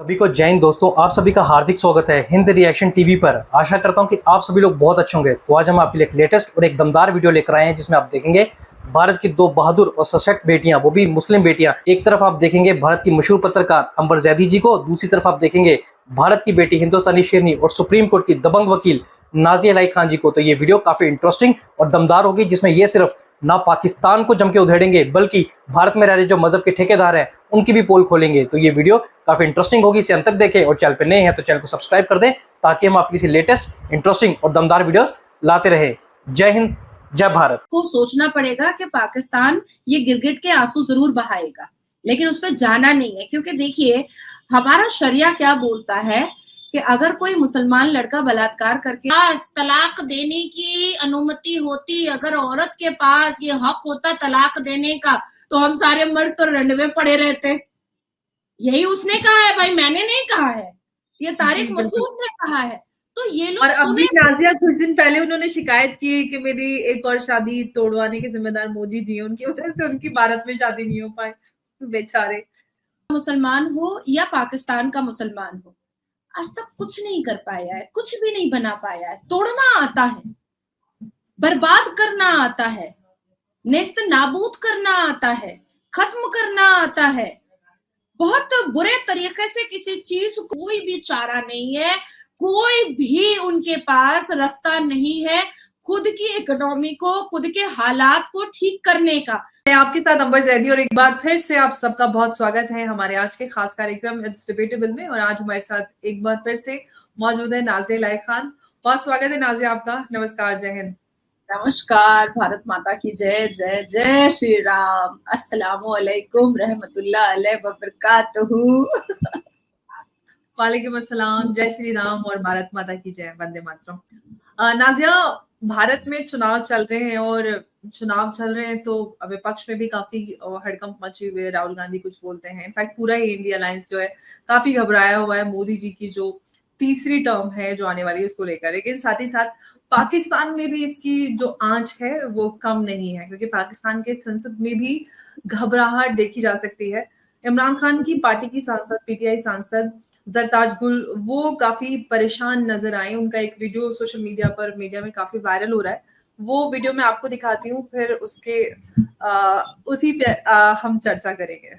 सभी को जय हिंद दोस्तों, आप सभी का हार्दिक स्वागत है हिंद रिएक्शन टीवी पर। आशा करता हूं कि आप सभी लोग बहुत अच्छे होंगे। तो आज हम आपके लिए एक लेटेस्ट और एक दमदार वीडियो लेकर आए हैं जिसमें आप देखेंगे भारत की दो बहादुर और सशक्त बेटियां, वो भी मुस्लिम बेटियां। एक तरफ आप देखेंगे भारत की मशहूर पत्रकार अंबर जैदी जी को, दूसरी तरफ आप देखेंगे भारत की बेटी हिंदुस्तानी शेरनी और सुप्रीम कोर्ट की दबंग वकील नाज़िया इलाही खान जी को। तो ये वीडियो काफी इंटरेस्टिंग और दमदार होगी, जिसमें ये सिर्फ ना पाकिस्तान को जम के उधेड़ेंगे बल्कि भारत में रह रहे जो मजहब के ठेकेदार हैं उनकी भी पोल खोलेंगे। तो ये वीडियो काफी इंटरेस्टिंग होगी, इसे अंत तक देखें और चैनल पे नए हैं तो चैनल को सब्सक्राइब कर दें ताकि हम आपकी लेटेस्ट इंटरेस्टिंग और दमदार वीडियोस लाते रहे। जय हिंद, जय भारत। को सोचना पड़ेगा कि पाकिस्तान ये गिरगिट के आंसू जरूर बहाएगा, लेकिन उस पर जाना नहीं है, क्योंकि देखिए हमारा शरिया क्या बोलता है कि अगर कोई मुसलमान लड़का बलात्कार करके तलाक देने की अनुमति होती, अगर औरत के पास ये हक होता तलाक देने का, तो हम सारे मर्द तो रंडवे पड़े रहते। यही उसने कहा है भाई, मैंने नहीं कहा है, ये तारिक मसूद ने कहा है। तो ये लोग और अब भी नाज़िया कुछ दिन पहले उन्होंने शिकायत की कि मेरी एक और शादी तोड़वाने के जिम्मेदार मोदी जी हैं, उनकी वजह से उनकी भारत में शादी नहीं हो पाए, बेचारे। मुसलमान हो या पाकिस्तान का मुसलमान हो, आज तक कुछ नहीं कर पाया है, कुछ भी नहीं बना पाया है। तोड़ना आता है, बर्बाद करना आता है, नेस्त नाबूद करना आता है, खत्म करना आता है। बहुत बुरे तरीके से किसी चीज कोई भी चारा नहीं है, कोई भी उनके पास रास्ता नहीं है खुद की इकोनॉमी को, खुद के हालात को ठीक करने का। मैं आपके साथ अंबर जैदी और एक बार फिर से आप सबका बहुत स्वागत है हमारे आज के खास कार्यक्रम इट्स डिबेटेबल में। और आज हमारे साथ एक बार फिर से मौजूद है नाज़िया इलाही खान। बहुत स्वागत है नाज़िया आपका। नमस्कार, जय हिंद। नमस्कार, भारत माता की जय। जय जय श्री राम। अस्सलामु अलैकुम रहमतुल्लाह अलैहि व बरकातहू। वालेकुम अस्सलाम, जय श्री राम और भारत माता की जय, वंदे मातरम। नाज़िया, भारत में चुनाव चल रहे हैं और चुनाव चल रहे हैं तो विपक्ष में भी काफी हड़कंप मची हुई है। राहुल गांधी कुछ बोलते हैं, इनफैक्ट पूरा ही इंडिया अलायंस जो है काफी घबराया हुआ है मोदी जी की जो तीसरी टर्म है जो आने वाली है उसको लेकर। लेकिन साथ ही साथ पाकिस्तान में भी इसकी जो आंच है वो कम नहीं है, क्योंकि पाकिस्तान के संसद में भी घबराहट देखी जा सकती है। इमरान खान की पार्टी की सांसद, पीटीआई सांसद जरताज गुल, वो काफी परेशान नजर आए। उनका एक वीडियो सोशल मीडिया पर, मीडिया में काफी वायरल हो रहा है। वो वीडियो मैं आपको दिखाती हूँ, फिर उसके उसी पे हम चर्चा करेंगे।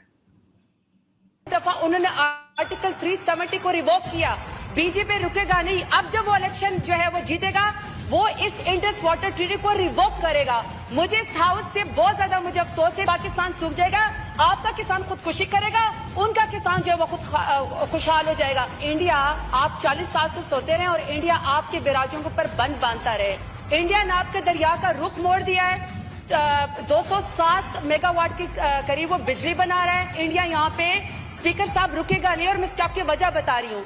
दफा उन्होंने आर्टिकल 370 को रिवोक किया, बीजेपी रुकेगा नहीं। अब जब वो इलेक्शन जो है वो जीतेगा, वो इस इंडस वाटर ट्रीटी को रिवोक करेगा। मुझे इस हाउस से बहुत ज्यादा मुझे अफसोस है। पाकिस्तान सूख जाएगा, आपका किसान खुदकुशी करेगा, उनका किसान जो है वो खुद खुशहाल हो जाएगा। इंडिया, आप 40 साल से सोते रहे और इंडिया आपके बैराजों के ऊपर बंद बांधता रहे। इंडिया ने आपके दरिया का रुख मोड़ दिया है। 207 मेगावाट के करीब वो बिजली बना रहा है। इंडिया यहाँ पे स्पीकर साहब रुकेगा नहीं, और मैं इसकी आपकी वजह बता रही हूँ।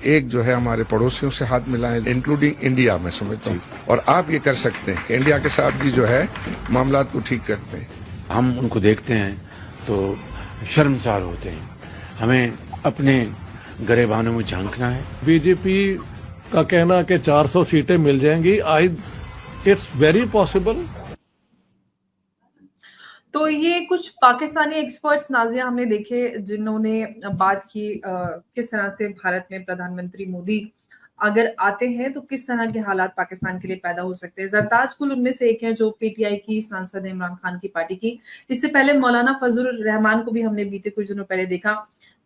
एक जो है हमारे पड़ोसियों से हाथ मिलाएं, इंक्लूडिंग इंडिया, मैं समझता हूँ, और आप ये कर सकते हैं कि इंडिया के साथ भी जो है मामला को ठीक करते हैं। हम उनको देखते हैं तो शर्मसार होते हैं। हमें अपने गरेबानों में झांकना है। बीजेपी का कहना कि 400 सीटें मिल जाएंगी, इट्स वेरी पॉसिबल। तो ये कुछ पाकिस्तानी एक्सपर्ट्स नाज़िया हमने देखे जिन्होंने बात की किस तरह से भारत में प्रधानमंत्री मोदी अगर आते हैं तो किस तरह के हालात पाकिस्तान के लिए पैदा हो सकते हैं। जरताज गुल उनमें से एक है जो पीटीआई की सांसद है, इमरान खान की पार्टी की। इससे पहले मौलाना फजलुर रहमान को भी हमने बीते कुछ दिनों पहले देखा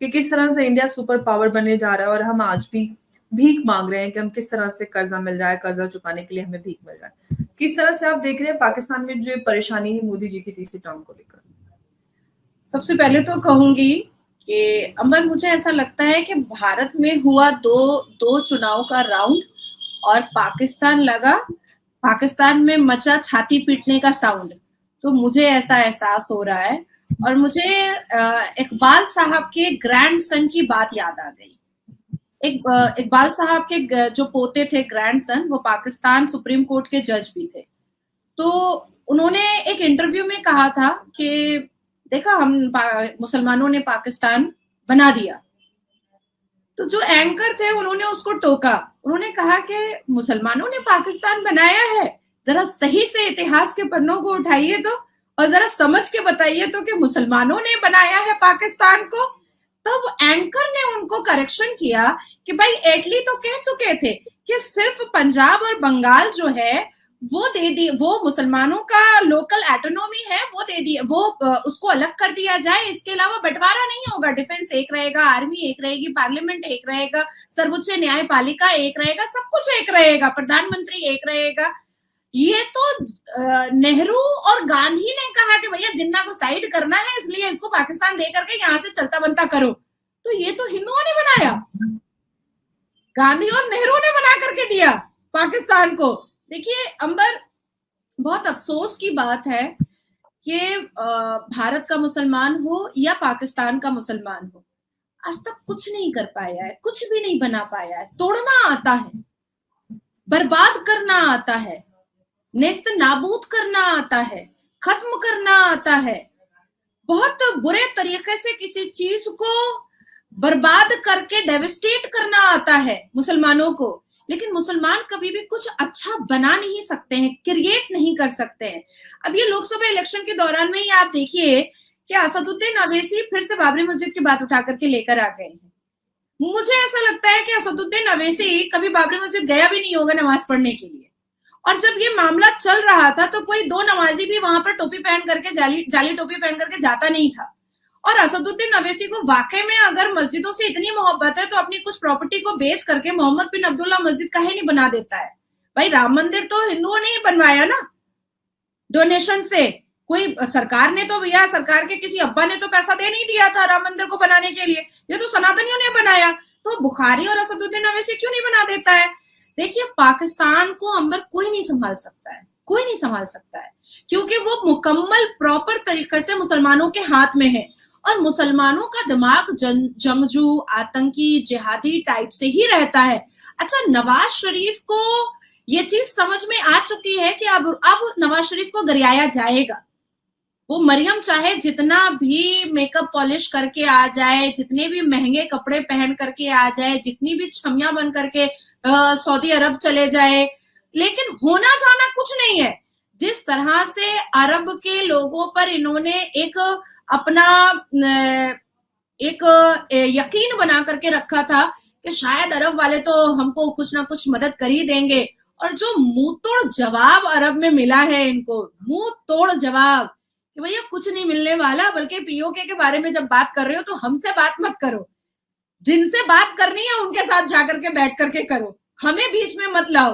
कि किस तरह से इंडिया सुपर पावर बनने जा रहा है और हम आज भी भीख मांग रहे हैं कि हम किस तरह से कर्जा मिल जाए, कर्जा चुकाने के लिए हमें भीख मिल जाए। किस तरह से आप देख रहे हैं पाकिस्तान में जो परेशानी है मोदी जी की तीसरी टर्म को लेकर? सबसे पहले तो कहूंगी कि अंबर, मुझे ऐसा लगता है कि भारत में हुआ दो चुनाव का राउंड और पाकिस्तान में मचा छाती पीटने का साउंड। तो मुझे ऐसा एहसास हो रहा है और मुझे इकबाल साहब के ग्रैंडसन की बात याद आ गई। इकबाल साहब के जो पोते थे, ग्रैंडसन, वो पाकिस्तान सुप्रीम कोर्ट के जज भी थे। तो उन्होंने एक इंटरव्यू में कहा था कि देखा, हम मुसलमानों ने पाकिस्तान बना दिया। तो जो एंकर थे उन्होंने उसको टोका। उन्होंने कहा कि मुसलमानों ने पाकिस्तान बनाया है, जरा सही से इतिहास के पन्नों को उठाइए तो, और जरा समझ के बताइए तो कि मुसलमानों ने बनाया है पाकिस्तान को। तब एंकर ने उनको करेक्शन किया कि भाई एटली तो कह चुके थे कि सिर्फ पंजाब और बंगाल जो है वो दे दी, वो मुसलमानों का लोकल एटोनॉमी है, वो दे दी, वो उसको अलग कर दिया जाए, इसके अलावा बंटवारा नहीं होगा, डिफेंस एक रहेगा, आर्मी एक रहेगी, पार्लियामेंट एक रहेगा, सर्वोच्च न्यायपालिका एक रहेगा, सब कुछ एक रहेगा, प्रधानमंत्री एक रहेगा। ये तो नेहरू और गांधी ने कहा कि भैया जिन्ना को साइड करना है इसलिए इसको पाकिस्तान दे करके यहाँ से चलता बनता करो, तो ये तो हिंदुओं ने बनाया, गांधी और नेहरू ने बना करके दिया पाकिस्तान को। देखिए अंबर, बहुत अफसोस की बात है कि भारत का मुसलमान हो या पाकिस्तान का मुसलमान हो, आज तक कुछ नहीं कर पाया है, कुछ भी नहीं बना पाया है। तोड़ना आता है, बर्बाद करना आता है, नेस्त नाबूद करना आता है, खत्म करना आता है, बहुत बुरे तरीके से किसी चीज को बर्बाद करके डेविस्टेट करना आता है मुसलमानों को। लेकिन मुसलमान कभी भी कुछ अच्छा बना नहीं सकते हैं, क्रिएट नहीं कर सकते हैं। अब ये लोकसभा इलेक्शन के दौरान में ही आप देखिए कि असदुद्दीन अवैसी फिर से बाबरी मस्जिद की बात उठा करके लेकर आ गए हैं। मुझे ऐसा लगता है कि असदुद्दीन अवैसी कभी बाबरी मस्जिद गया भी नहीं होगा नमाज पढ़ने के लिए, और जब ये मामला चल रहा था तो कोई दो नमाजी भी वहां पर टोपी पहन करके जाली टोपी पहन करके जाता नहीं था। और असदुद्दीन अवैसी को वाकई में अगर मस्जिदों से इतनी मोहब्बत है तो अपनी कुछ प्रॉपर्टी को बेच करके मोहम्मद बिन अब्दुल्ला मस्जिद काहे नहीं बना देता है? भाई राम मंदिर तो हिंदुओं ने ही बनवाया ना, डोनेशन से। कोई सरकार ने तो, भैया सरकार के किसी अब्बा ने तो पैसा दे नहीं दिया था राम मंदिर को बनाने के लिए, ये तो सनातनियों ने बनाया। तो बुखारी और असदुद्दीन अवैसी क्यों नहीं बना देता है? देखिए पाकिस्तान को अंबर कोई नहीं संभाल सकता है, कोई नहीं संभाल सकता है, क्योंकि वो मुकम्मल प्रॉपर तरीके से मुसलमानों के हाथ में है, और मुसलमानों का दिमाग जंगजू, आतंकी, जिहादी टाइप से ही रहता है। अच्छा, नवाज शरीफ को ये चीज समझ में आ चुकी है कि अब नवाज शरीफ को गरियाया जाएगा। वो मरियम चाहे जितना भी मेकअप पॉलिश करके आ जाए, जितने भी महंगे कपड़े पहन करके आ जाए, जितनी भी छमिया बन करके सऊदी अरब चले जाए, लेकिन होना जाना कुछ नहीं है। जिस तरह से अरब के लोगों पर इन्होंने एक अपना एक यकीन बना करके रखा था कि शायद अरब वाले तो हमको कुछ ना कुछ मदद कर ही देंगे, और जो मुंह तोड़ जवाब अरब में मिला है इनको, मुंह तोड़ जवाब कि भैया कुछ नहीं मिलने वाला, बल्कि पीओके के बारे में जब बात कर रहे हो तो हमसे बात मत करो, जिनसे बात करनी है उनके साथ जाकर के बैठ करके करो, हमें बीच में मत लाओ।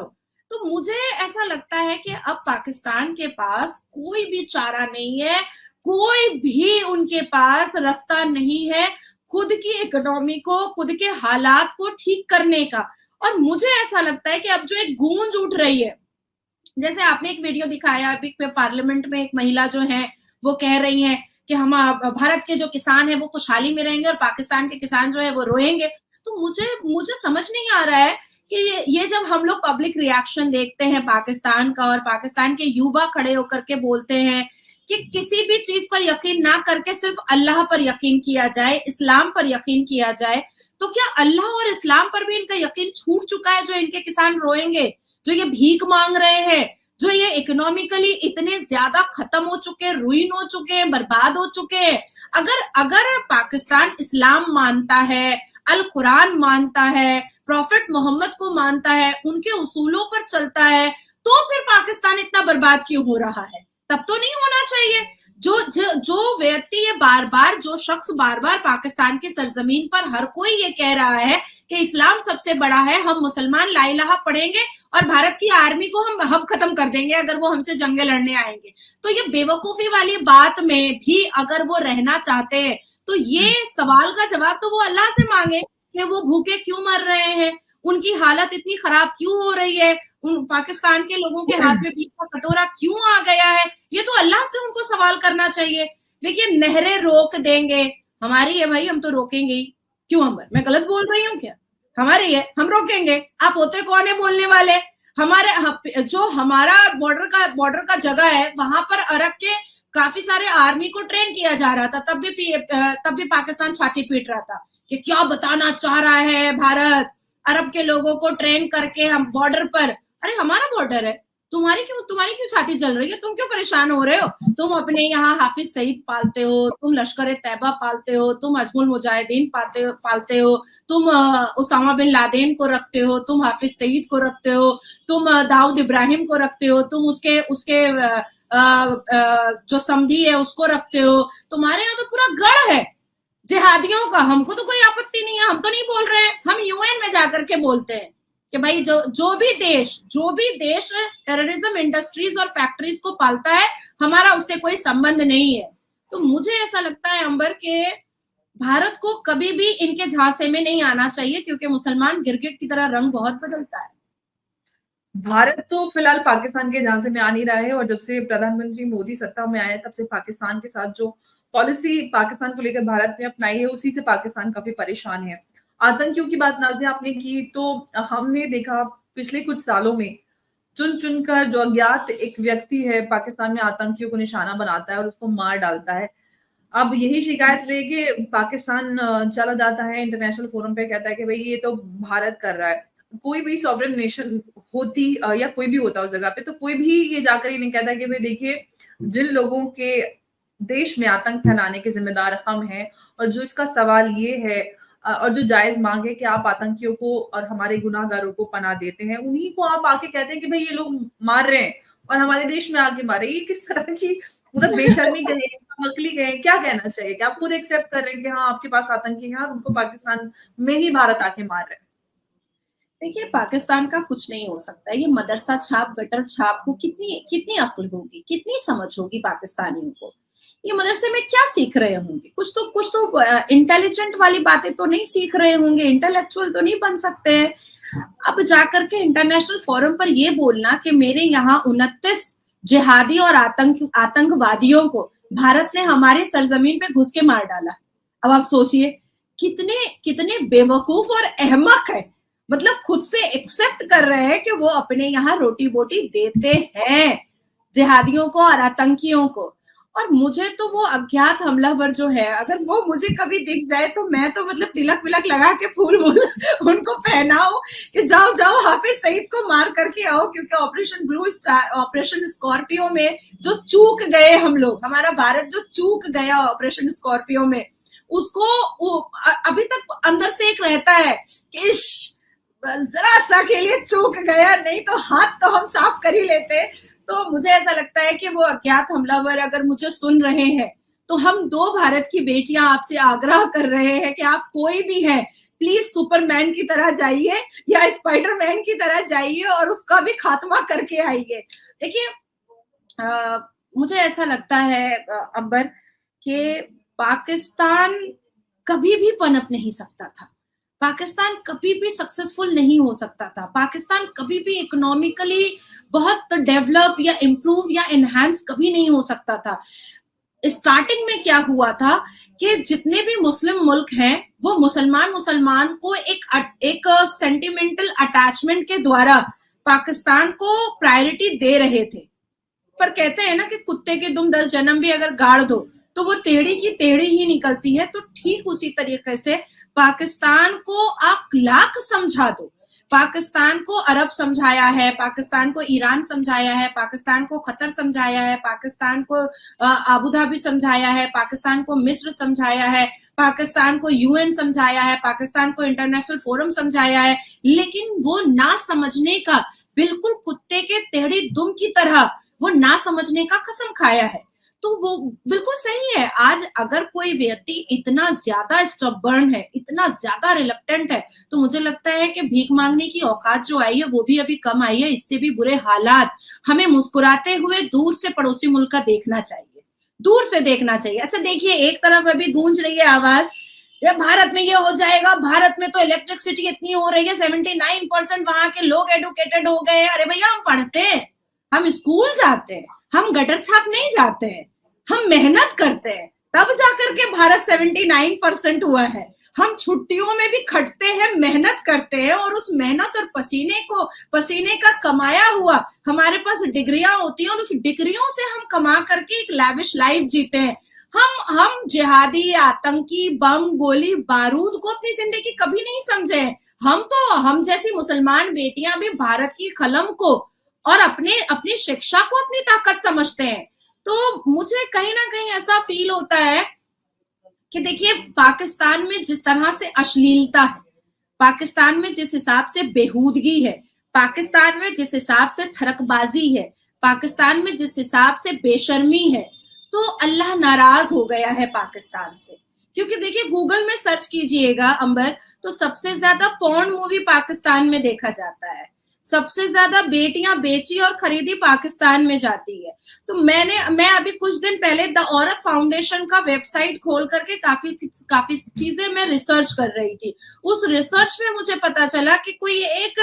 तो मुझे ऐसा लगता है कि अब पाकिस्तान के पास कोई भी चारा नहीं है, कोई भी उनके पास रास्ता नहीं है खुद की इकोनॉमी को, खुद के हालात को ठीक करने का। और मुझे ऐसा लगता है कि अब जो एक गूंज उठ रही है, जैसे आपने एक वीडियो दिखाया अभी पार्लियामेंट में, एक महिला जो है वो कह रही है कि हम भारत के जो किसान है वो खुशहाली में रहेंगे और पाकिस्तान के किसान जो है वो रोएंगे। तो मुझे समझ नहीं आ रहा है कि ये जब हम लोग पब्लिक रिएक्शन देखते हैं पाकिस्तान का, और पाकिस्तान के युवा खड़े होकर के बोलते हैं कि किसी भी चीज पर यकीन ना करके सिर्फ अल्लाह पर यकीन किया जाए, इस्लाम पर यकीन किया जाए, तो क्या अल्लाह और इस्लाम पर भी इनका यकीन छूट चुका है? जो इनके किसान रोएंगे, जो ये भीख मांग रहे हैं, जो ये इकोनॉमिकली इतने ज्यादा खत्म हो चुके, रुइन हो चुके हैं, बर्बाद हो चुके हैं। अगर पाकिस्तान इस्लाम मानता है, अल कुरान मानता है, प्रॉफिट मोहम्मद को मानता है, उनके उसूलों पर चलता है, तो फिर पाकिस्तान इतना बर्बाद क्यों हो रहा है? तब तो नहीं होना चाहिए। जो व्यक्ति ये जो शख्स बार बार पाकिस्तान की सरजमीन पर हर कोई ये कह रहा है कि इस्लाम सबसे बड़ा है, हम मुसलमान ला इलाहा पढ़ेंगे और भारत की आर्मी को हम खत्म कर देंगे अगर वो हमसे जंगे लड़ने आएंगे, तो ये बेवकूफी वाली बात में भी अगर वो रहना चाहते हैं तो ये सवाल का जवाब तो वो अल्लाह से मांगे कि वो भूखे क्यों मर रहे हैं, उनकी हालत इतनी खराब क्यों हो रही है, उन पाकिस्तान के लोगों के हाथ में भीख का कटोरा क्यों आ गया है, ये तो अल्लाह से उनको सवाल करना चाहिए। देखिए नहरें रोक देंगे, हमारी है भाई, हम तो रोकेंगे ही। क्यों अंबर, मैं गलत बोल रही हूँ क्या? हमारी है, हम रोकेंगे। आप होते कौन है बोलने वाले? हमारे जो हमारा बॉर्डर का जगह है वहां पर अरब के काफी सारे आर्मी को ट्रेन किया जा रहा था, तब भी पाकिस्तान छाती पीट रहा था कि क्या बताना चाह रहा है भारत, अरब के लोगों को ट्रेन करके हम बॉर्डर पर। अरे हमारा बॉर्डर है, तुम्हारी क्यों छाती जल रही है, तुम क्यों परेशान हो रहे हो? तुम अपने यहाँ हाफिज सईद पालते हो, तुम लश्कर तैयबा पालते हो, तुम अजमुल मुजाहिदीन पालते हो, तुम उसामा बिन लादेन को रखते हो, तुम हाफिज सईद को रखते हो, तुम दाऊद इब्राहिम को रखते हो, तुम उसके जो समधी है उसको रखते हो। तुम्हारे यहाँ तो पूरा गढ़ है जिहादियों का। हमको तो कोई आपत्ति नहीं है, हम तो नहीं बोल रहे हैं, हम यूएन में जाकर के बोलते हैं कि भाई जो भी देश टेररिज्म इंडस्ट्रीज और फैक्ट्रीज को पालता है, हमारा उससे कोई संबंध नहीं है। तो मुझे ऐसा लगता है अंबर के भारत को कभी भी इनके झांसे में नहीं आना चाहिए, क्योंकि मुसलमान गिरगिट की तरह रंग बहुत बदलता है। भारत तो फिलहाल पाकिस्तान के झांसे में आ नहीं रहा है, और जब से प्रधानमंत्री मोदी सत्ता में आए तब से पाकिस्तान के साथ जो पॉलिसी पाकिस्तान को लेकर भारत ने अपनाई है, उसी से पाकिस्तान काफी परेशान है। आतंकियों की बात नाज़िया आपने की, तो हमने देखा पिछले कुछ सालों में चुन चुनकर जो अज्ञात एक व्यक्ति है पाकिस्तान में आतंकियों को निशाना बनाता है और उसको मार डालता है। अब यही शिकायत रही कि पाकिस्तान चला जाता है इंटरनेशनल फोरम पे, कहता है कि भाई ये तो भारत कर रहा है। कोई भी सॉवरेन नेशन होती या कोई भी होता उस जगह पे, तो कोई भी ये जाकर ही नहीं कहता कि भाई देखिए जिन लोगों के देश में आतंक फैलाने के जिम्मेदार हम हैं, और जो इसका सवाल ये है और जो जायज मांग है कि आप आतंकियों को और हमारे गुनाहगारों को पनाह देते हैं, उन्हीं को आप आके कहते हैं कि भाई ये लोग मार रहे हैं और हमारे देश में आके मारे। ये किस तरह की मतलब बेशर्मी कहे, नकली कहे, क्या कहना चाहिए? कि आप खुद एक्सेप्ट कर रहे हैं कि हाँ आपके पास आतंकी हैं और उनको पाकिस्तान में ही भारत आके मार रहे हैं। देखिए, पाकिस्तान का कुछ नहीं हो सकता। ये मदरसा छाप, गटर छाप को कितनी अक्ल होगी, कितनी समझ होगी पाकिस्तानियों को? ये मदरसे में क्या सीख रहे होंगे? कुछ तो इंटेलिजेंट वाली बातें तो नहीं सीख रहे होंगे, इंटेलेक्चुअल तो नहीं बन सकते हैं। अब जाकर के इंटरनेशनल फोरम पर ये बोलना कि मेरे यहाँ 29 जिहादी और आतंकवादियों को भारत ने हमारे सरजमीन पे घुस के मार डाला। अब आप सोचिए कितने बेवकूफ और अहमक है। मतलब खुद से एक्सेप्ट कर रहे हैं कि वो अपने यहाँ रोटी बोटी देते हैं जिहादियों को और आतंकियों को। और मुझे तो वो अज्ञात हमलावर जो है, अगर वो मुझे कभी दिख जाए तो मैं तो मतलब तिलक विलक लगा के फूल उनको पहनाओ कि जाओ हाफिज सईद को मार करके आओ, क्योंकि operation blue star, operation Scorpio में जो चूक गए हम लोग, हमारा भारत जो चूक गया ऑपरेशन स्कॉर्पियो में, उसको अभी तक अंदर से एक रहता है कि जरा सा के लिए चूक गया, नहीं तो हाथ तो हम साफ कर ही लेते। तो मुझे ऐसा लगता है कि वो अज्ञात हमलावर अगर मुझे सुन रहे हैं, तो हम दो भारत की बेटियां आपसे आग्रह कर रहे हैं कि आप कोई भी हैं, प्लीज सुपरमैन की तरह जाइए या स्पाइडरमैन की तरह जाइए और उसका भी खात्मा करके आइए। देखिए, मुझे ऐसा लगता है अंबर कि पाकिस्तान कभी भी पनप नहीं सकता था, पाकिस्तान कभी भी सक्सेसफुल नहीं हो सकता था, पाकिस्तान कभी भी इकोनॉमिकली बहुत डेवलप या इम्प्रूव या एनहांस कभी नहीं हो सकता था। स्टार्टिंग में क्या हुआ था कि जितने भी मुस्लिम मुल्क हैं वो मुसलमान को एक सेंटिमेंटल अटैचमेंट के द्वारा पाकिस्तान को प्रायोरिटी दे रहे थे। पर कहते हैं ना कि कुत्ते के दुम 10 जन्म भी अगर गाड़ दो तो वो टेढ़ी की टेढ़ी ही निकलती है। तो ठीक उसी तरीके से पाकिस्तान को आप लाख समझा दो, पाकिस्तान को अरब समझाया है, पाकिस्तान को ईरान समझाया है, पाकिस्तान को कतर समझाया है, पाकिस्तान को अबू धाबी समझाया है, पाकिस्तान को मिस्र समझाया है, पाकिस्तान को यूएन समझाया है, पाकिस्तान को इंटरनेशनल फोरम समझाया है, लेकिन वो ना समझने का, बिल्कुल कुत्ते के टेढ़ी दुम की तरह वो ना समझने का कसम खाया है। तो वो बिल्कुल सही है। आज अगर कोई व्यक्ति इतना ज्यादा स्टबर्न है, इतना ज्यादा रिलक्टेंट है, तो मुझे लगता है कि भीख मांगने की औकात जो आई है वो भी अभी कम आई है। इससे भी बुरे हालात हमें मुस्कुराते हुए दूर से पड़ोसी मुल्क का देखना चाहिए, दूर से देखना चाहिए। अच्छा देखिए, एक तरफ अभी गूंज रही है आवाज, भारत में ये हो जाएगा, भारत में तो इलेक्ट्रिसिटी इतनी हो रही है, 79% वहां के लोग एडुकेटेड हो गए। अरे भैया, हम पढ़ते हैं, हम स्कूल जाते हैं, हम गटर छाप नहीं जाते हैं, हम मेहनत करते हैं, तब जाकर के भारत 79% हुआ है। हम छुट्टियों में भी खटते हैं, मेहनत करते हैं, और उस मेहनत और पसीने का कमाया हुआ हमारे पास डिग्रियां होती हैं, और उस डिग्रियों से हम कमा करके एक लैविश लाइफ जीते हैं। हम जिहादी, आतंकी, बम, गोली, बारूद को अपनी जिंदगी कभी नहीं समझे। हम जैसी मुसलमान बेटियां भी भारत की कलम को और अपनी शिक्षा को अपनी ताकत समझते हैं। तो मुझे कहीं ना कहीं ऐसा फील होता है कि देखिए, पाकिस्तान में जिस तरह से अश्लीलता है, पाकिस्तान में जिस हिसाब से बेहूदगी है, पाकिस्तान में जिस हिसाब से ठरकबाजी है, पाकिस्तान में जिस हिसाब से बेशर्मी है, तो अल्लाह नाराज हो गया है पाकिस्तान से। क्योंकि देखिए, गूगल में सर्च कीजिएगा अंबर, तो सबसे ज्यादा पॉर्न मूवी पाकिस्तान में देखा जाता है, सबसे ज्यादा बेटियां बेची और खरीदी पाकिस्तान में जाती है। तो मैं अभी कुछ दिन पहले द औरत फाउंडेशन का वेबसाइट खोल करके काफी चीजें मैं रिसर्च कर रही थी। उस रिसर्च में मुझे पता चला कि कोई एक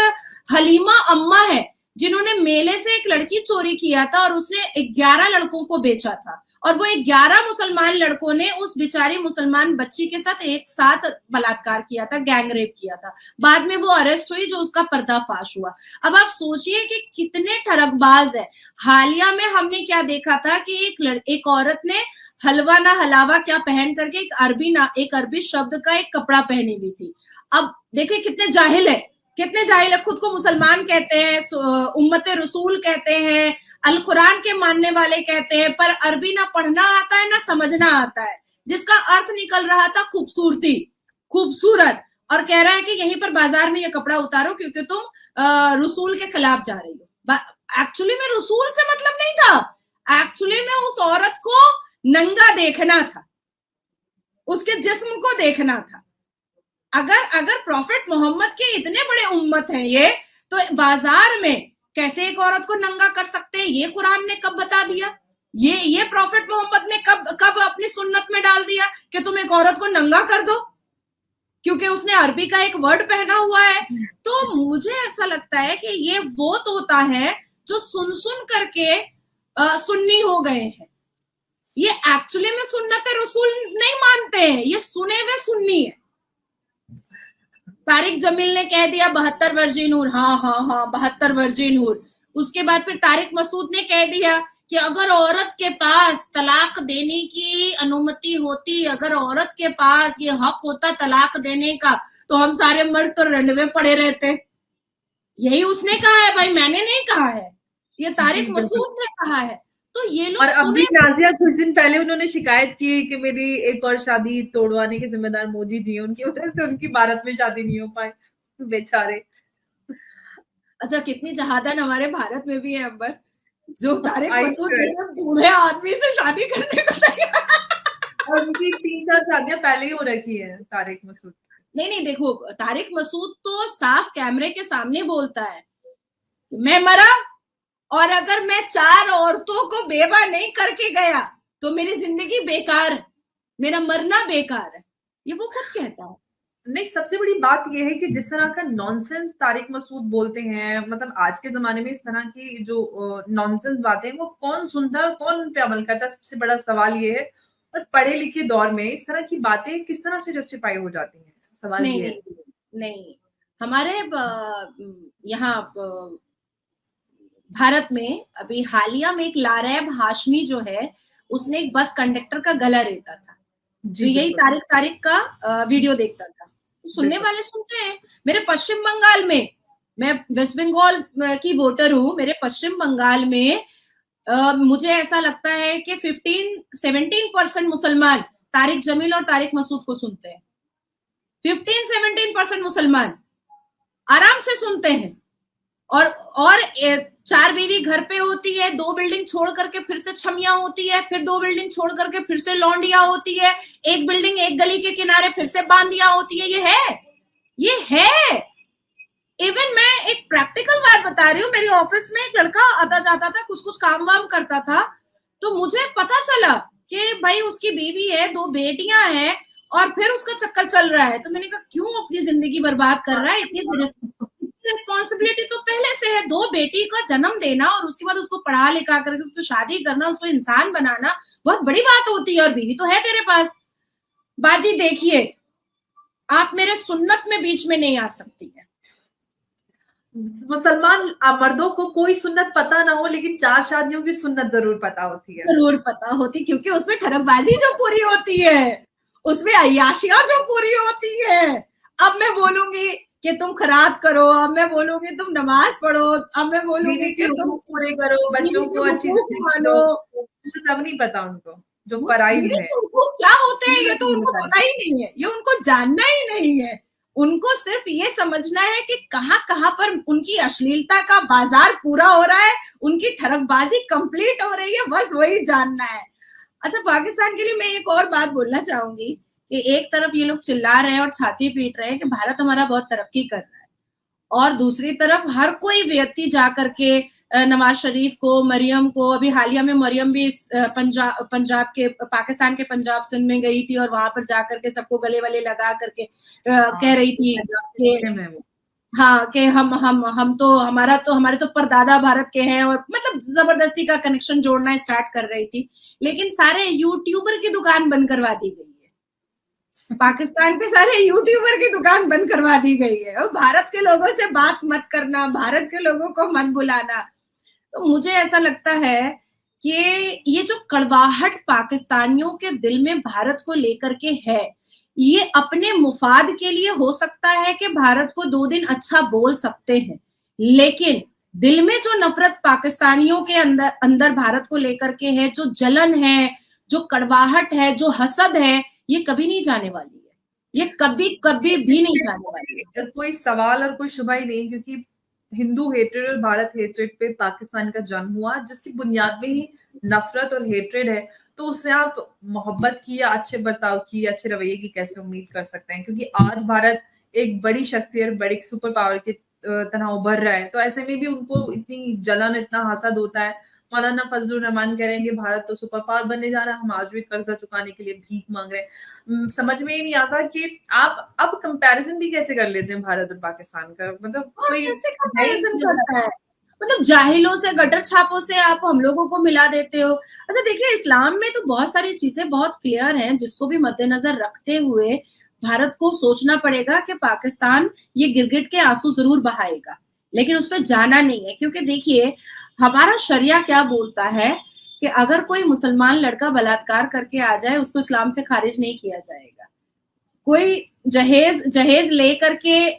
हलीमा अम्मा है जिन्होंने मेले से एक लड़की चोरी किया था और उसने 11 लड़कों को बेचा था, और वो 11 मुसलमान लड़कों ने उस बेचारी मुसलमान बच्ची के साथ एक साथ बलात्कार किया था, गैंग रेप किया था। बाद में वो अरेस्ट हुई, जो उसका पर्दाफाश हुआ। अब आप सोचिए कि कितने ठरकबाज है। हालिया में हमने क्या देखा था कि एक औरत ने हलवा ना हलावा क्या पहन करके एक अरबी शब्द का एक कपड़ा पहनी हुई थी। अब देखिए कितने जाहिल है, खुद को मुसलमान कहते हैं, उम्मत रसूल कहते हैं, अल कुरान के मानने वाले कहते हैं, पर अरबी ना पढ़ना आता है ना समझना आता है, जिसका अर्थ निकल रहा था खूबसूरत, और कह रहा है कि यहीं पर बाजार में ये कपड़ा उतारो क्योंकि तुम रसूल के खिलाफ जा रही हो। एक्चुअली में रसूल से मतलब नहीं था, एक्चुअली में उस औरत को नंगा देखना था, उसके जिस्म को देखना था। अगर प्रॉफिट मोहम्मद के इतने बड़े उम्मत हैं ये, तो बाजार में कैसे एक औरत को नंगा कर सकते हैं? ये कुरान ने कब बता दिया? ये प्रॉफिट मोहम्मद ने कब अपनी सुन्नत में डाल दिया कि तुम एक औरत को नंगा कर दो क्योंकि उसने अरबी का एक वर्ड पहना हुआ है? तो मुझे ऐसा लगता है कि ये वो तोता है जो सुन करके सुन्नी हो गए हैं। ये एक्चुअली में सुन्नत रसूल नहीं मानते हैं, ये सुने हुए सुन्नी है। तारिक जमील ने कह दिया 72 वर्जिन हूर, हाँ 72 वर्जिन हूर। उसके बाद फिर तारिक मसूद ने कह दिया कि अगर औरत के पास तलाक देने की अनुमति होती, अगर औरत के पास ये हक होता तलाक देने का, तो हम सारे मर्द तो रंड में पड़े रहते। यही उसने कहा है भाई, मैंने नहीं कहा है, ये तारिक मसूद ने कहा है। तो ये लोग, और अभी नाजिया कुछ दिन पहले उन्होंने शिकायत की कि मेरी एक और शादी तोड़वाने के जिम्मेदार मोदी जी हैं, उनकी वजह से उनकी भारत में शादी नहीं हो पाए, बेचारे। अच्छा, कितनी जहादन हमारे भारत में भी है अंबर, जो तारिक मसूद जैसे बूढ़े आदमी से शादी करने को तैयार। और उनकी 3-4 शादियां पहले ही हो रखी है तारिक मसूद। नहीं, देखो तारिक मसूद तो साफ कैमरे के सामने बोलता है, मैं मरा और अगर मैं 4 औरतों को बेवा नहीं करके गया तो मेरी जिंदगी बेकार है, मेरा मरना बेकार है, ये वो खुद कहता है। नहीं, सबसे बड़ी बात ये है कि जिस तरह का नॉनसेंस तारिक मसूद बोलते हैं, मतलब आज के जमाने में इस तरह की जो नॉनसेंस बातें वो कौन सुनता है, कौन उन पे अमल करता है, सबसे बड़ा सवाल ये है। और पढ़े लिखे दौर में इस तरह की बातें किस तरह से जस्टिफाई हो जाती हैं, सवाल ये है। नहीं, हमारे यहाँ भारत में अभी हालिया में एक लारैब हाशमी जो है, उसने एक बस कंडक्टर का गला रेता था, जो यही तारिक का वीडियो देखता था। तो सुनने वाले सुनते हैं। मेरे पश्चिम बंगाल में, मैं वेस्ट बंगाल की वोटर हूँ, मेरे पश्चिम बंगाल में मुझे ऐसा लगता है कि 15-17% मुसलमान तारिक जमील और तारिक मसूद को सुनते हैं। 15-17% मुसलमान आराम से सुनते हैं। और 4 बीवी घर पे होती है, 2 बिल्डिंग छोड़ करके फिर से छमिया होती है, फिर 2 बिल्डिंग छोड़ करके फिर से लौंडिया होती है, एक बिल्डिंग एक गली के किनारे फिर से बांदिया होती है। ये है। इवन मैं एक प्रैक्टिकल बात बता रही हूँ, मेरे ऑफिस में एक लड़का आता जाता था, कुछ काम वाम करता था, तो मुझे पता चला कि भाई उसकी बीवी है, 2 बेटियां हैं और फिर उसका चक्कर चल रहा है। तो मैंने कहा क्यों अपनी जिंदगी बर्बाद कर रहा है? इतनी रिस्पॉन्सिबिलिटी तो पहले से है, 2 बेटी का जन्म देना और उसके बाद उसको पढ़ा लिखा करके उसको शादी करना, उसको इंसान बनाना बहुत बड़ी बात होती है। और बीवी तो है तेरे पास। बाजी देखिए, आप मेरे सुन्नत में बीच में नहीं आ सकती है। मुसलमान मर्दों को कोई सुन्नत पता ना हो, लेकिन 4 शादियों की सुन्नत जरूर पता होती है। जरूर पता होती, क्योंकि उसमें ठरकबाजी जो पूरी होती है, उसमें अय्याशियां जो पूरी होती है। अब मैं बोलूंगी कि तुम खैरात करो, अब मैं बोलूंगी तुम नमाज पढ़ो, अब मैं बोलूंगी बीवी के कि तुम हुकूक पूरे करो, बच्चों बीवी को के अच्छी हुकूक जिंदगी मानो। दो, वो सब नहीं पता उनको, जो फराइज बीवी है के हुकूक क्या होते हैं ये सीरियस तो उनको मिसाइल। पता ही नहीं है, ये उनको जानना ही नहीं है। उनको सिर्फ ये समझना है कि कहाँ कहाँ पर उनकी अश्लीलता का बाजार पूरा हो रहा है, उनकी ठरकबाजी कंप्लीट हो रही है, बस वही जानना है। अच्छा, पाकिस्तान के लिए मैं एक और बात बोलना चाहूंगी कि एक तरफ ये लोग चिल्ला रहे हैं और छाती पीट रहे हैं कि भारत हमारा बहुत तरक्की कर रहा है, और दूसरी तरफ हर कोई व्यक्ति जा करके नवाज शरीफ को, मरियम को, अभी हालिया में मरियम भी पंजाब के, पाकिस्तान के पंजाब सिंध में गई थी और वहां पर जा करके सबको गले वाले लगा करके कह रही थी कि हाँ, कि हम तो हमारे तो परदादा भारत के हैं, और मतलब जबरदस्ती का कनेक्शन जोड़ना स्टार्ट कर रही थी। लेकिन सारे यूट्यूबर की दुकान बंद करवा दी गई है, पाकिस्तान के सारे यूट्यूबर की दुकान बंद करवा दी गई है, और भारत के लोगों से बात मत करना, भारत के लोगों को मत बुलाना। तो मुझे ऐसा लगता है कि ये जो कड़वाहट पाकिस्तानियों के दिल में भारत को लेकर के है, ये अपने मुफाद के लिए हो सकता है कि भारत को 2 दिन अच्छा बोल सकते हैं, लेकिन दिल में जो नफरत पाकिस्तानियों के अंदर भारत को लेकर के है, जो जलन है, जो कड़वाहट है, जो हसद है, ये कभी नहीं जाने वाली है, ये कभी कभी भी नहीं जाने वाली है। कोई सवाल और कोई शुबा ही नहीं, क्योंकि हिंदू हेट्रेड और भारत हेट्रेड पे पाकिस्तान का जन्म हुआ, जिसकी बुनियाद में ही नफरत और हेट्रेड है। तो उससे आप मोहब्बत की या अच्छे बर्ताव की, अच्छे रवैये की कैसे उम्मीद कर सकते हैं? क्योंकि आज भारत एक बड़ी शक्ति और बड़ी सुपर पावर की तरह उभर रहा है, तो ऐसे में भी उनको इतनी जलन, इतना हसद होता है। मौलाना फजलुर रहमान कह रहे हैं कि भारत तो सुपर पावर बनने जा रहा है, हम आज भी कर्जा चुकाने के लिए भीख मांग रहे हैं। समझ में ही नहीं आता कि आप अब कंपैरिजन भी कैसे कर लेते हैं भारत और पाकिस्तान का, मतलब कोई कैसे कंपैरिजन करता है, मतलब जाहिलों से, गटर छापों से आप हम लोगों को मिला देते हो। अच्छा देखिए, इस्लाम में तो बहुत सारी चीजें बहुत क्लियर हैं, जिसको भी मद्देनजर रखते हुए भारत को सोचना पड़ेगा कि पाकिस्तान ये गिरगिट के आंसू जरूर बहाएगा, लेकिन उस पर जाना नहीं है। क्योंकि देखिए, हमारा शरिया क्या बोलता है कि अगर कोई मुसलमान लड़का बलात्कार करके आ जाए, उसको इस्लाम से खारिज नहीं किया जाएगा। कोई जहेज लेकर के,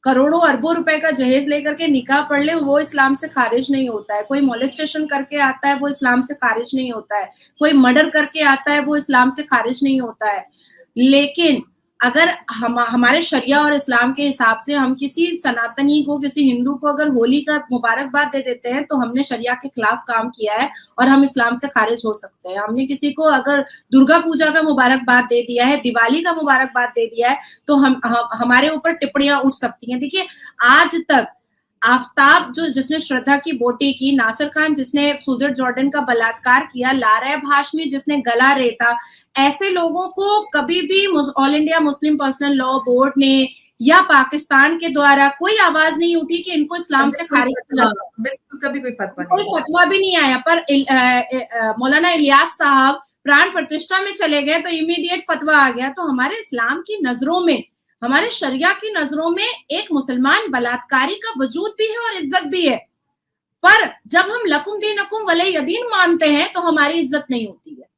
करोड़ों अरबों रुपए का जहेज लेकर के निकाह पढ़ ले, वो इस्लाम से खारिज नहीं होता है। कोई मोलेस्टेशन करके आता है, वो इस्लाम से खारिज नहीं होता है। कोई मर्डर करके आता है, वो इस्लाम से खारिज नहीं होता है। लेकिन अगर हमारे शरिया और इस्लाम के हिसाब से हम किसी सनातनी को, किसी हिंदू को अगर होली का मुबारकबाद दे देते हैं, तो हमने शरिया के खिलाफ काम किया है और हम इस्लाम से खारिज हो सकते हैं। हमने किसी को अगर दुर्गा पूजा का मुबारकबाद दे दिया है, दिवाली का मुबारकबाद दे दिया है, तो हमारे ऊपर टिप्पणियां उठ सकती हैं। देखिए, आज तक आफ्ताब जिसने श्रद्धा की बोटी की, नासिर खान जिसने सुजर जॉर्डन का बलात्कार किया, लारा भाशमी जिसने गला रेता, ऐसे लोगों को कभी भी all India Muslim personal law board ने या पाकिस्तान के द्वारा कोई आवाज नहीं उठी कि इनको इस्लाम से खारिज किया जाए। बिल्कुल, कभी कोई फतवा भी नहीं आया। पर मौलाना इलियास साहब प्राण प्रतिष्ठा में चले गए तो इमीडिएट फतवा आ गया। तो हमारे इस्लाम की नजरों में, हमारे शरिया की नजरों में एक मुसलमान बलात्कारी का वजूद भी है और इज्जत भी है। पर जब हम लकुम दीनकुम वली यदीन मानते हैं, तो हमारी इज्जत नहीं होती है।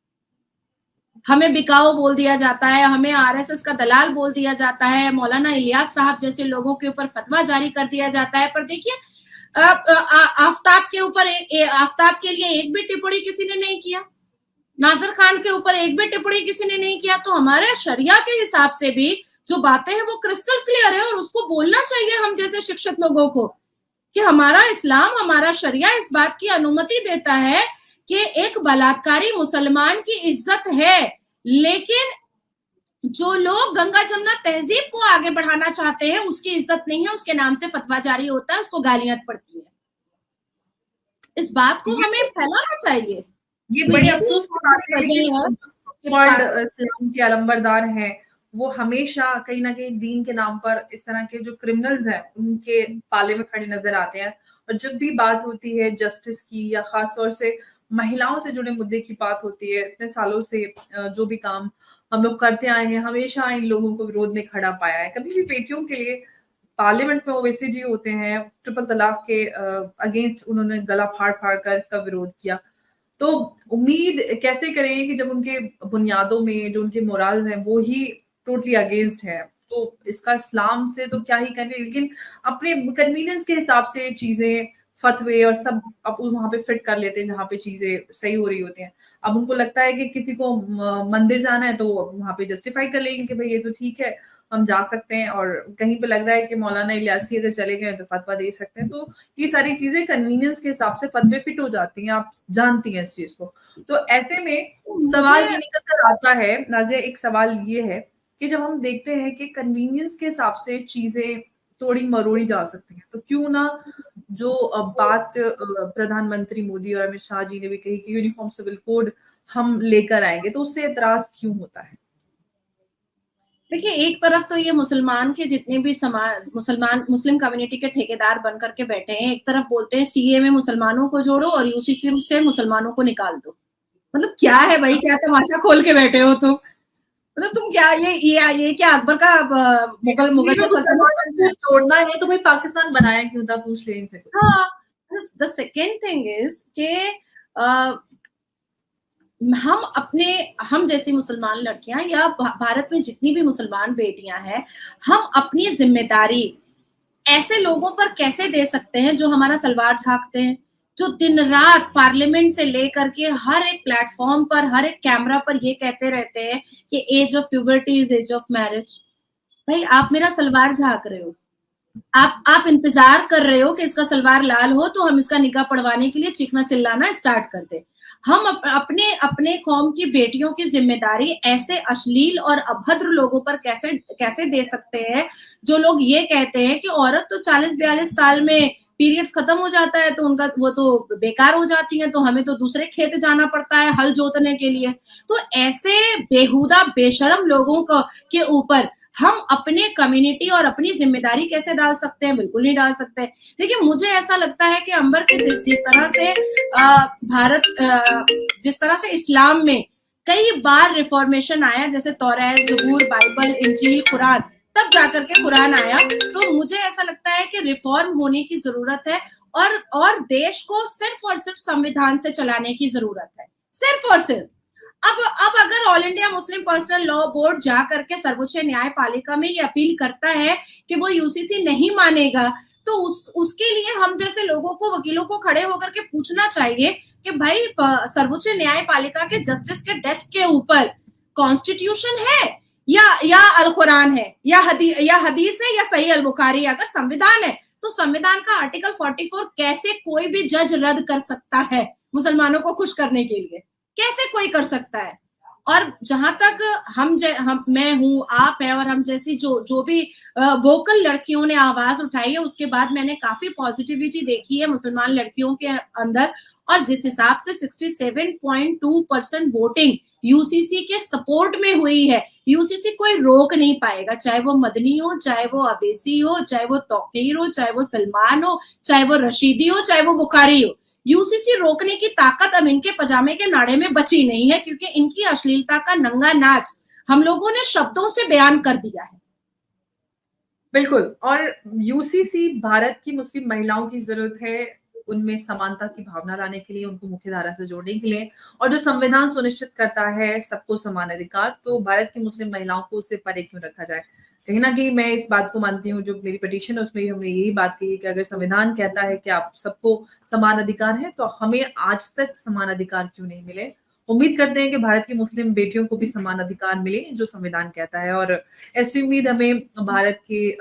हमें बिकाऊ बोल दिया जाता है, हमें आरएसएस का दलाल बोल दिया जाता है, मौलाना इलियास साहब जैसे लोगों के ऊपर फतवा जारी कर दिया जाता है। पर देखिए, आफ्ताब के ऊपर आफ्ताब के लिए एक भी टिप्पणी किसी ने नहीं किया, नासिर खान के ऊपर एक भी टिप्पणी किसी ने नहीं किया। तो हमारे शरिया के हिसाब से भी जो बातें हैं वो क्रिस्टल क्लियर है, और उसको बोलना चाहिए हम जैसे शिक्षित लोगों को कि हमारा इस्लाम, हमारा शरिया इस बात की अनुमति देता है कि एक बलात्कारी मुसलमान की इज्जत है। लेकिन जो लोग गंगा जमुना तहजीब को आगे बढ़ाना चाहते हैं, उसकी इज्जत नहीं है, उसके नाम से फतवा जारी होता है, उसको गालियां पड़ती है। इस बात को हमें फैलाना चाहिए। ये बड़ी अफसोस की बात है कि इस्लाम के अलंबरदार हैं, वो हमेशा कहीं ना कहीं दीन के नाम पर इस तरह के जो क्रिमिनल्स हैं उनके पाले में खड़े नजर आते हैं। और जब भी बात होती है जस्टिस की या खास तौर से महिलाओं से जुड़े मुद्दे की बात होती है, इतने सालों से जो भी काम हम लोग करते आए हैं, हमेशा इन लोगों को विरोध में खड़ा पाया है। कभी भी बेटियों के लिए पार्लियामेंट में ओवैसी जी होते हैं, ट्रिपल तलाक के अगेंस्ट उन्होंने गला फाड़ फाड़ कर इसका विरोध किया। तो उम्मीद कैसे करें कि जब उनके बुनियादों में जो उनके मोराल हैं वो ही टोटली अगेंस्ट है, तो इसका इस्लाम से तो क्या ही करें, लेकिन अपने कन्वीनियंस के हिसाब से चीजें, फतवे और सब अब उस वहां पे फिट कर लेते हैं जहाँ पे चीजें सही हो रही होती हैं। अब उनको लगता है कि किसी को मंदिर जाना है तो वहां पे जस्टिफाई कर लेंगे कि भाई ये तो ठीक है, हम जा सकते हैं, और कहीं पे लग रहा है कि मौलाना इलियासी अगर चले गए तो फतवा दे सकते हैं। तो ये सारी चीजें कन्वीनियंस के हिसाब से फतवे फिट हो जाती हैं, आप जानती हैं इस चीज को। तो ऐसे में सवाल ये निकल कर आता है नाजिया, एक सवाल ये है कि जब हम देखते हैं कि कन्वीनियंस के हिसाब से चीजें तोड़ी मरोड़ी जा सकती हैं, तो क्यों ना जो बात प्रधानमंत्री मोदी और अमित शाह जी ने भी कही कि यूनिफॉर्म सिविल कोड हम लेकर आएंगे, तो उससे एतराज क्यों होता है? देखिए, एक तरफ तो ये मुसलमान के जितने भी मुस्लिम कम्युनिटी के ठेकेदार बन करके बैठे हैं, एक तरफ बोलते हैं सीए में मुसलमानों को जोड़ो और यूसीसी से मुसलमानों को निकाल दो। मतलब क्या है भाई, क्या तमाशा खोल के बैठे हो तुम? मतलब तुम क्या ये क्या अकबर का मुगल जोड़ना है तो भाई पाकिस्तान बनाया क्यों था, पूछ रहे इनसे। हाँ, द सेकेंड थिंग इज के हम जैसी मुसलमान लड़कियां या भारत में जितनी भी मुसलमान बेटियां हैं, हम अपनी जिम्मेदारी ऐसे लोगों पर कैसे दे सकते हैं जो हमारा सलवार झांकते हैं, जो दिन रात पार्लियामेंट से लेकर के हर एक प्लेटफॉर्म पर, हर एक कैमरा पर ये कहते रहते हैं कि age of puberty is age of marriage. भाई आप मेरा सलवार झांक रहे हो, आप इंतजार कर रहे हो कि इसका सलवार लाल हो तो हम इसका निकाह पढ़वाने के लिए चीखना चिल्लाना स्टार्ट कर दे। हम अपने कौम की बेटियों की जिम्मेदारी ऐसे अश्लील और अभद्र लोगों पर कैसे दे सकते हैं, जो लोग ये कहते हैं कि औरत तो 40-42 साल में पीरियड्स खत्म हो जाता है तो उनका वो तो बेकार हो जाती है, तो हमें तो दूसरे खेत जाना पड़ता है हल जोतने के लिए। तो ऐसे बेहुदा बेशरम लोगों के ऊपर हम अपने कम्युनिटी और अपनी जिम्मेदारी कैसे डाल सकते हैं? बिल्कुल नहीं डाल सकते। लेकिन मुझे ऐसा लगता है कि अंबर के जिस तरह से जिस तरह से इस्लाम में कई बार रिफॉर्मेशन आया, जैसे तौरात, ज़बूर, बाइबल, इंजील, कुरान, तब जाकर के कुरान आया, तो मुझे ऐसा लगता है कि रिफॉर्म होने की जरूरत है और देश को सिर्फ और सिर्फ संविधान से चलाने की जरूरत है, सिर्फ और सिर्फ। अब अगर all India Muslim personal law board जा करके सर्वोच्च न्यायपालिका में ये अपील करता है कि वो यूसीसी नहीं मानेगा, तो उसके लिए हम जैसे लोगों को, वकीलों को खड़े होकर के पूछना चाहिए कि भाई सर्वोच्च न्यायपालिका के जस्टिस के डेस्क के ऊपर कॉन्स्टिट्यूशन है या अल कुरान है या हदीस है या सही अल बुखारी? अगर संविधान है तो संविधान का आर्टिकल 44 कैसे कोई भी जज रद्द कर सकता है मुसलमानों को खुश करने के लिए? कैसे कोई कर सकता है? और जहां तक मैं हूं, आप है, और हम जैसी जो भी वोकल लड़कियों ने आवाज उठाई है, उसके बाद मैंने काफी पॉजिटिविटी देखी है मुसलमान लड़कियों के अंदर। और जिस हिसाब से 67.2% वोटिंग यूसीसी के सपोर्ट में हुई है, यूसीसी कोई रोक नहीं पाएगा, चाहे वो मदनी हो, चाहे वो अबेसी हो, चाहे वो तौकीर हो, चाहे वो सलमान हो, चाहे वो रशीदी हो, चाहे वो बुखारी हो। यूसीसी रोकने की ताकत अब इनके पजामे के नाड़े में बची नहीं है, क्योंकि इनकी अश्लीलता का नंगा नाच हम लोगों ने शब्दों से बयान कर दिया है। बिल्कुल। और यूसीसी भारत की मुस्लिम महिलाओं की जरूरत है, उनमें समानता की भावना लाने के लिए, उनको मुख्य धारा से जोड़ने के लिए, और जो संविधान सुनिश्चित करता है सबको समान अधिकार, तो भारत की मुस्लिम महिलाओं को उससे परे क्यों रखा जाए? कहीं ना कहीं मैं इस बात को मानती हूँ, जो मेरी पिटीशन है उसमें भी हमने यही बात कही कि अगर संविधान कहता है कि आप सबको समान अधिकार है, तो हमें आज तक समान अधिकार क्यों नहीं मिले? उम्मीद करते हैं कि भारत की मुस्लिम बेटियों को भी समान अधिकार मिले जो संविधान कहता है, और ऐसी उम्मीद हमें भारत की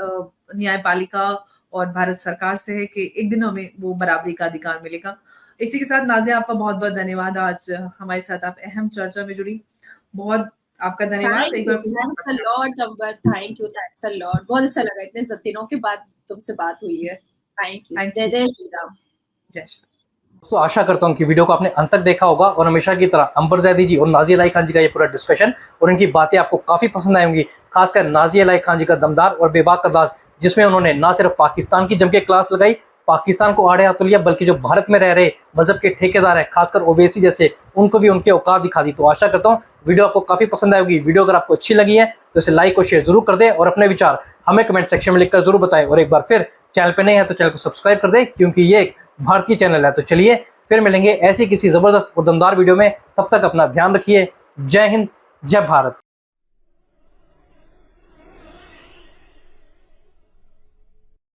न्यायपालिका और भारत सरकार से है कि एक दिन हमें वो बराबरी का अधिकार मिलेगा। इसी के साथ नाजिया, आपका बहुत बहुत धन्यवाद, आज हमारे साथ आप अहम चर्चा में जुड़ी। बहुत आपका धन्यवाद। एक बार थैंक्स अ लॉट, बहुत अच्छा लगा, इतने दिनों के बाद तुमसे बात हुई है। Thank you. जय जय श्री राम। जय श्री। दोस्तों, आशा करता हूं कि वीडियो को आपने अंत तक देखा होगा और हमेशा की तरह अंबर ज़ैदी जी और नाज़िया इलाही खान जी का ये पूरा डिस्कशन और इनकी बातें आपको काफी पसंद आई होंगी। खासकर नाज़िया इलाही खान जी का दमदार और बेबाक अंदाज, जिसमें उन्होंने ना सिर्फ पाकिस्तान की जम के क्लास लगाई, पाकिस्तान को आड़े हाथों लिया, बल्कि जो भारत में रह रहे मजहब के ठेकेदार हैं, खासकर ओवैसी जैसे, उनको भी उनके औकात दिखा दी। तो आशा करता हूँ वीडियो आपको काफी पसंद आएगी। वीडियो अगर आपको अच्छी लगी है तो इसे लाइक और शेयर जरूर कर दें और अपने विचार हमें कमेंट सेक्शन में लिखकर जरूर बताएं। और एक बार फिर चैनल पे नए हैं तो चैनल को सब्सक्राइब कर दें, क्योंकि ये एक भारतीय चैनल है। तो चलिए फिर मिलेंगे ऐसी किसी जबरदस्त और दमदार वीडियो में, तब तक अपना ध्यान रखिए। जय हिंद, जय भारत।